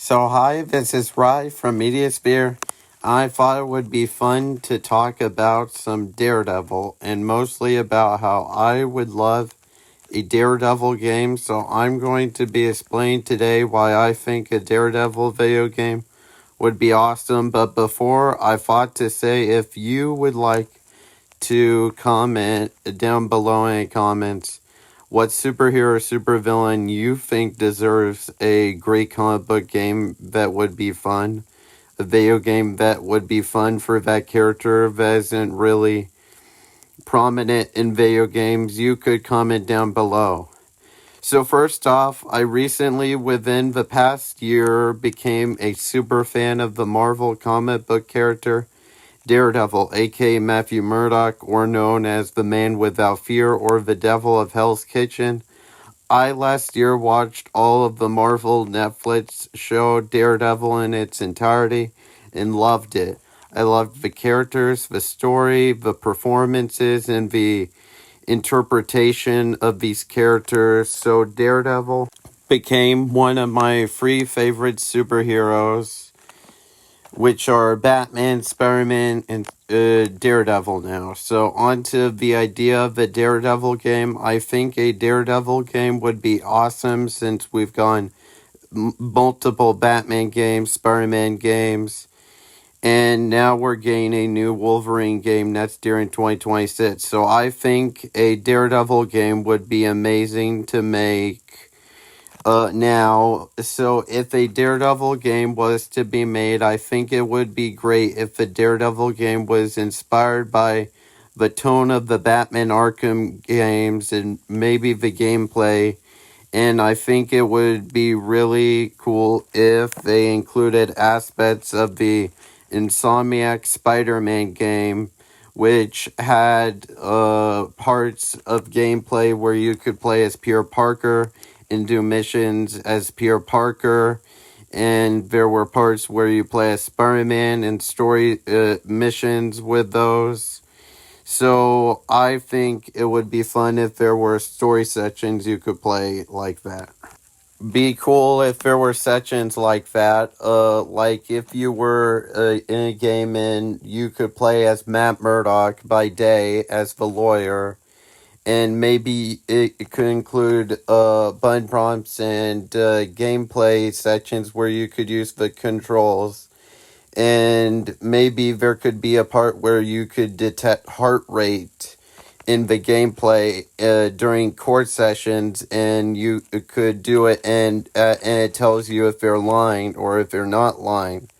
Hi, this is Rye from Mediasphere. I thought it would be fun to talk about some Daredevil and mostly about how I would love a Daredevil game. So I'm going to be explaining today why I think a Daredevil video game would be awesome. But before, I thought to say if you would like to comment down below in the comments what superhero or supervillain you think deserves a great comic book game that would be fun. A video game that would be fun for that character that isn't really prominent in video games, you could comment down below. So first off, I recently, within the past year, became a super fan of the Marvel comic book character Daredevil, aka Matthew Murdock, or known as the Man Without Fear or the Devil of Hell's Kitchen. I last year watched all of the Marvel Netflix show Daredevil in its entirety and loved it. I loved the characters, the story, the performances, and the interpretation of these characters. So Daredevil became one of my three favorite superheroes, which are Batman, Spider-Man, and Daredevil now. So on to the idea of the Daredevil game. I think a Daredevil game would be awesome since we've gone multiple Batman games, Spider-Man games, and now we're getting a new Wolverine game that's during 2026. So I think a Daredevil game would be amazing to make now, so if a Daredevil game was to be made, I think it would be great if the Daredevil game was inspired by the tone of the Batman Arkham games and maybe the gameplay. And I think it would be really cool if they included aspects of the Insomniac Spider-Man game, which had parts of gameplay where you could play as Peter Parker and do missions as Peter Parker, and there were parts where you play as Spider-Man and story missions with those. So I think it would be fun if there were story sections you could play like that. Be cool if there were sections like that, like if you were in a game and you could play as Matt Murdock by day as the lawyer, and maybe it could include button prompts and gameplay sections where you could use the controls. And maybe there could be a part where you could detect heart rate in the gameplay during court sessions, and you could do it, and it tells you if they're lying or if they're not lying.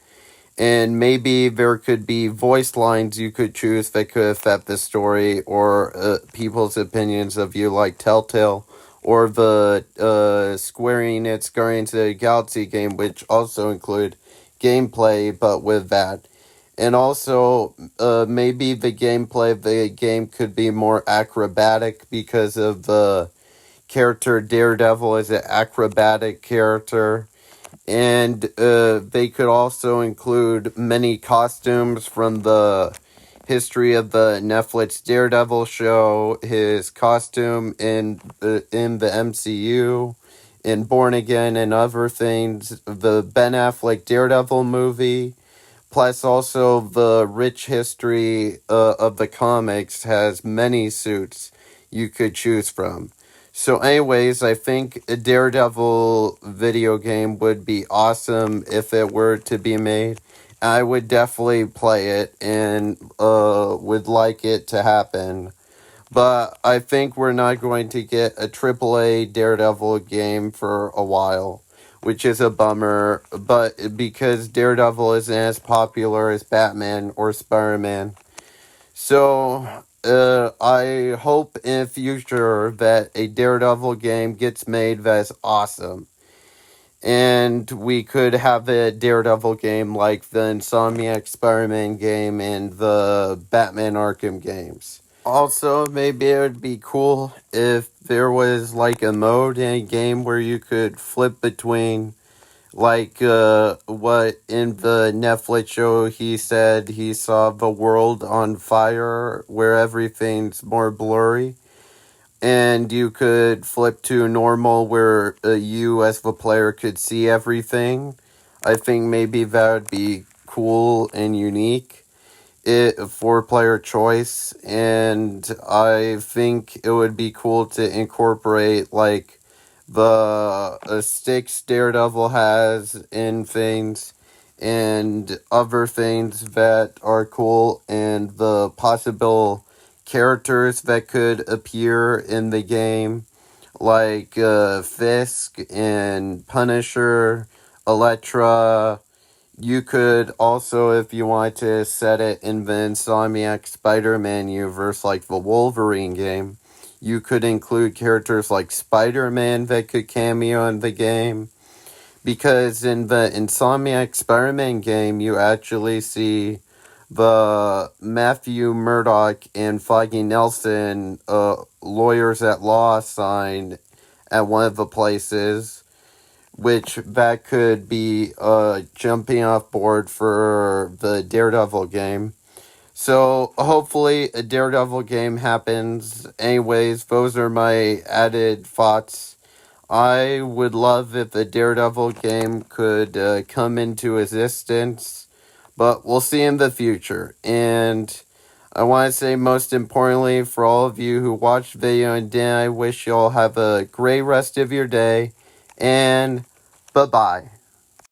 And maybe there could be voice lines you could choose that could affect the story or people's opinions of you, like Telltale or the Square Enix Guardians of the Galaxy game, which also include gameplay, but with that. And also, maybe the gameplay of the game could be more acrobatic because of the character Daredevil is an acrobatic character. And they could also include many costumes from the history of the Netflix Daredevil show, his costume in the MCU, in Born Again and other things, the Ben Affleck Daredevil movie, plus also the rich history of the comics has many suits you could choose from. So anyways, I think a Daredevil video game would be awesome if it were to be made. I would definitely play it and would like it to happen. But I think we're not going to get a AAA Daredevil game for a while, which is a bummer. But because Daredevil isn't as popular as Batman or Spider-Man. So I hope in the future that a Daredevil game gets made that's awesome. And we could have a Daredevil game like the Insomniac Spider-Man game and the Batman Arkham games. Also, maybe it would be cool if there was like a mode in a game where you could flip between, like what in the Netflix show he said he saw the world on fire where everything's more blurry, and you could flip to normal where you as the player could see everything. I think maybe that would be cool and unique. It a 4-player choice, and I think it would be cool to incorporate like the sticks Daredevil has in things and other things that are cool, and the possible characters that could appear in the game, like Fisk and Punisher, Elektra. You could also, if you want to set it in the Insomniac Spider-Man universe, like the Wolverine game, you could include characters like Spider-Man that could cameo in the game. Because in the Insomniac Spider-Man game, you actually see the Matthew Murdock and Foggy Nelson lawyers at law sign at one of the places, which that could be jumping off board for the Daredevil game. So hopefully a Daredevil game happens. Anyways, those are my added thoughts. I would love if a Daredevil game could come into existence, but we'll see in the future. And I want to say most importantly, for all of you who watched the video and did, I wish you all have a great rest of your day, and bye-bye.